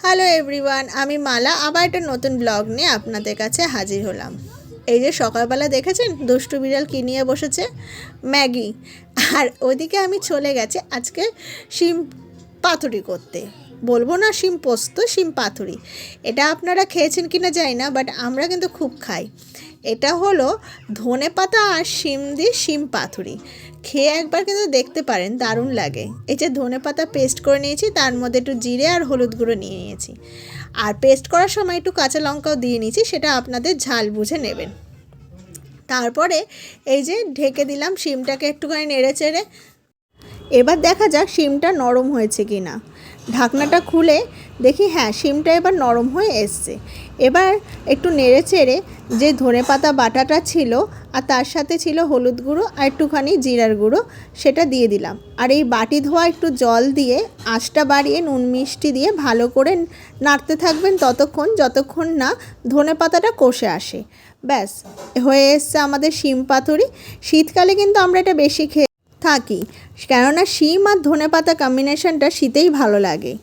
Hello everyone, আমি মালা আবার একটা নতুন ব্লগ নিয়ে আপনাদের কাছে হাজির হলাম। এই যে সকালবেলা দেখেছেন দুষ্টু বিড়াল কী নিয়ে বসেছে? ম্যাগি। আর ওইদিকে আমি চলে গেছি আজকে শিম পাতুরি করতে। বলবো না শিম পোস্ত, শিম পাতুরি। এটা আপনারা খেয়েছেন কিনা জানি না, বাট আমরা কিন্তু খুব খাই। এটা হলো ধনেপাতা আর শিম দিয়ে শিম পাতুরি। খেয়ে একবার কিন্তু দেখতে পারেন, দারুণ লাগে। এই যে ধনেপাতা পেস্ট করে নিয়েছি, তার মধ্যে একটু জিরে আর হলুদ গুঁড়ো নিয়ে নিয়েছি। আর পেস্ট করার সময় একটু কাঁচা লঙ্কাও দিয়ে নিয়েছি, সেটা আপনাদের ঝাল বুঝে নেবেন। তারপরে এই যে ঢেকে দিলাম শিমটাকে একটুখানি নেড়ে চেড়ে। এবার দেখা যাক শিমটা নরম হয়েছে কি না। ঢাকনাটা খুলে দেখি হ্যাঁ, শিমটা এবার নরম হয়ে এসছে। এবার একটু নেড়ে চেড়ে যে ধনেপাতা বাটাটা ছিল আর তার সাথে ছিল হলুদ গুঁড়ো আর একটুখানি জিরার গুঁড়ো, সেটা দিয়ে দিলাম। আর এই বাটি ধোয়া একটু জল দিয়ে আঁচটা বাড়িয়ে নুন মিষ্টি দিয়ে ভালো করে নাড়তে থাকবেন ততক্ষণ যতক্ষণ না ধনেপাতাটা কষে আসে। ব্যাস হয়ে এসছে আমাদের শিম পাতুরি। শীতকালে কিন্তু আমরা এটা বেশি খেয়ে থাকি, কেননা শিম আর ধনেপাতা কম্বিনেশনটা শীতেই ভালো লাগে।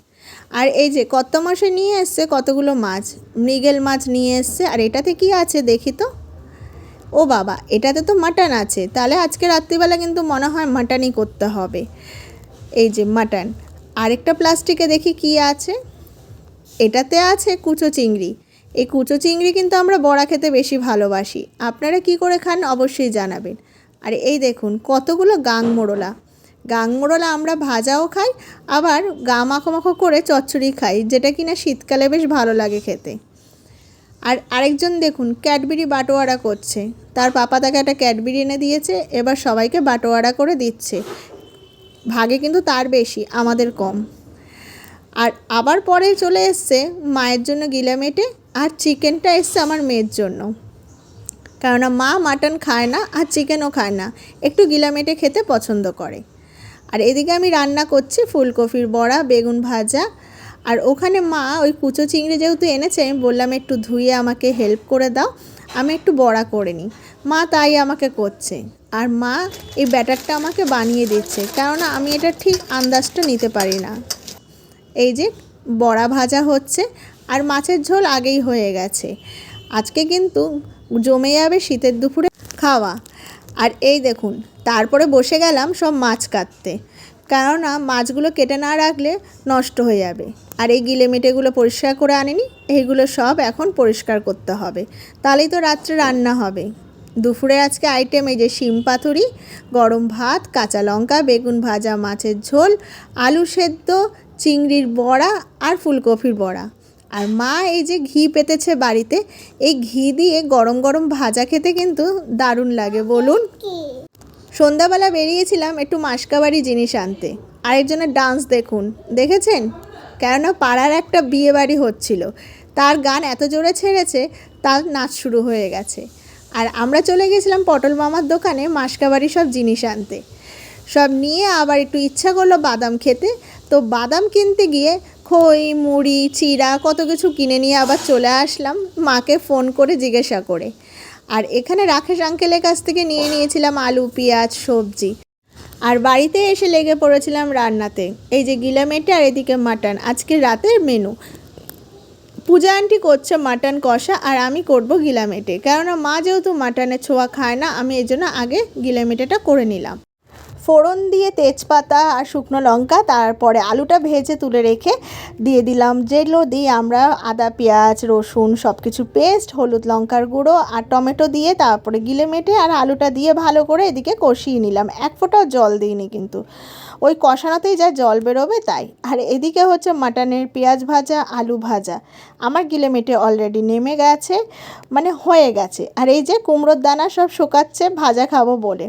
আর এই যে কত মাসে নিয়ে এসছে কতগুলো মাছ, মৃগেল মাছ নিয়ে এসছে। আর এটাতে কি আছে দেখি তো। ও বাবা, এটাতে তো মাটন আছে। তাহলে আজকে রাত্রিবেলা কিন্তু মনে হয় মাটনই করতে হবে। এই যে মাটন। আরেকটা প্লাস্টিকে দেখি কি আছে। এটাতে আছে কুচো চিংড়ি। এই কুচো চিংড়ি কিন্তু আমরা বড়া খেতে বেশি ভালোবাসি। আপনারা কি করে খান অবশ্যই জানাবেন। আর এই দেখুন কতগুলো গাংমোড়লা। গাংমোড়লা আমরা ভাজাও খাই, আবার গা মাখো মাখো করে চচ্চড়ি খাই, যেটা কিনা শীতকালে বেশ ভালো লাগে খেতে। আর আরেকজন দেখুন ক্যাডবেরি বাটোয়ারা করছে। তার পাপা তাকে একটা ক্যাডবেরি এনে দিয়েছে, এবার সবাইকে বাটোয়ারা করে দিচ্ছে। ভাগে কিন্তু তার বেশি, আমাদের কম। আর আবার পরে চলে এসছে মায়ের জন্য গিলামেটে, আর চিকেনটা এসছে আমার মেয়ের জন্য। কেননা মা মাটন খায় না আর চিকেনও খায় না, একটু গিলামেটে খেতে পছন্দ করে। আর এদিকে আমি রান্না করছি ফুলকপির বড়া, বেগুন ভাজা। আর ওখানে মা ওই কুচো চিংড়ি যেহেতু এনেছে, আমি বললাম একটু ধুয়ে আমাকে হেল্প করে দাও, আমি একটু বড়া করে নিই। মা তাই আমাকে করছে। আর মা এই ব্যাটারটা আমাকে বানিয়ে দিচ্ছে, কেননা আমি এটা ঠিক আন্দাজটা নিতে পারি না। এই যে বড়া ভাজা হচ্ছে, আর মাছের ঝোল আগেই হয়ে গেছে। আজকে কিন্তু জমে যাবে শীতের দুপুরে খাওয়া। আর এই দেখুন তারপরে বসে গেলাম সব মাছ কাটতে, কেননা মাছগুলো কেটে না রাখলে নষ্ট হয়ে যাবে। আর এই গিলেমেটেগুলো পরিষ্কার করে আনিনি, এইগুলো সব এখন পরিষ্কার করতে হবে, তাহলেই তো রাত্রে রান্না হবে। দুপুরে আজকে আইটেম এই যে শিম পাতুরি, গরম ভাত, কাঁচা লঙ্কা, বেগুন ভাজা, মাছের ঝোল, আলু সেদ্ধ, চিংড়ির বড়া আর ফুলকপির বড়া। আর মা এই যে ঘি পেতেছে বাড়িতে, এই ঘি দিয়ে গরম গরম ভাজা খেতে কিন্তু দারুণ লাগে বলুন। সন্ধ্যাবেলা বেরিয়েছিলাম একটু মাসকাবাড়ি জিনিস আনতে। আরেকজনের ডান্স দেখুন, দেখেছেন? কেননা পাড়ার একটা বিয়ে বাড়ি হচ্ছিল, তার গান এত জোরে ছেড়েছে তার নাচ শুরু হয়ে গেছে। আর আমরা চলে গেছিলাম পটল মামার দোকানে মাসকাবাড়ি সব জিনিস আনতে। সব নিয়ে আবার একটু ইচ্ছা করলো বাদাম খেতে, তো বাদাম কিনতে গিয়ে খই, মুড়ি, চিড়া কত কিছু কিনে নিয়ে আবার চলে আসলাম মাকে ফোন করে জিজ্ঞাসা করে। আর এখানে রাকেশ আঙ্কেলের কাছ থেকে নিয়ে নিয়েছিলাম আলু, পেঁয়াজ, সবজি। আর বাড়িতে এসে লেগে পড়েছিলাম রান্নাতে। এই যে গিলামেটে আর এদিকে মাটন, আজকে রাতের মেনু। পূজা আন্টি করছে মাটন কষা, আর আমি করব গিলামেটে, কেননা মা যেহেতু মাটনের ছোঁয়া খায় না, আমি এই জন্য আগে গিলামেটেটা করে নিলাম। ফোড়ন দিয়ে তেজপাতা আর শুকনো লঙ্কা, তারপরে আলুটা ভেজে তুলে রেখে দিয়ে দিলাম, যেগুলো দিয়ে আমরা আদা, পেঁয়াজ, রসুন সব কিছু পেস্ট, হলুদ, লঙ্কার গুঁড়ো আর টমেটো দিয়ে তারপরে গিলেমেটে আর আলুটা দিয়ে ভালো করে এদিকে কষিয়ে নিলাম। এক ফোঁটাও জল দিইনি, কিন্তু ওই কষানোতেই যা জল বেরোবে তাই। আর এদিকে হচ্ছে মাটনের পেঁয়াজ ভাজা, আলু ভাজা। আমার গিলেমেটে অলরেডি নেমে গেছে, মানে হয়ে গেছে। আর এই যে কুমড়োর দানা সব শুকাচ্ছে ভাজা খাবো বলে।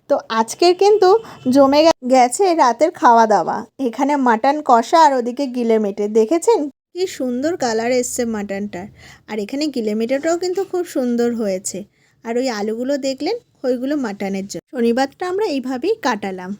তো আজকের কিন্তু জমে গেছে রাতের খাওয়া দাওয়া। এখানে মাটন কষা আর ওদিকে গিলেমেটে, দেখেছেন কি সুন্দর কালার এসছে মাটনটার। আর এখানে গিলেমেটেটাও কিন্তু খুব সুন্দর হয়েছে। আর ওই আলুগুলো দেখলেন, ওইগুলো মাটনের জন্য। শনিবারটা আমরা এইভাবেই কাটালাম।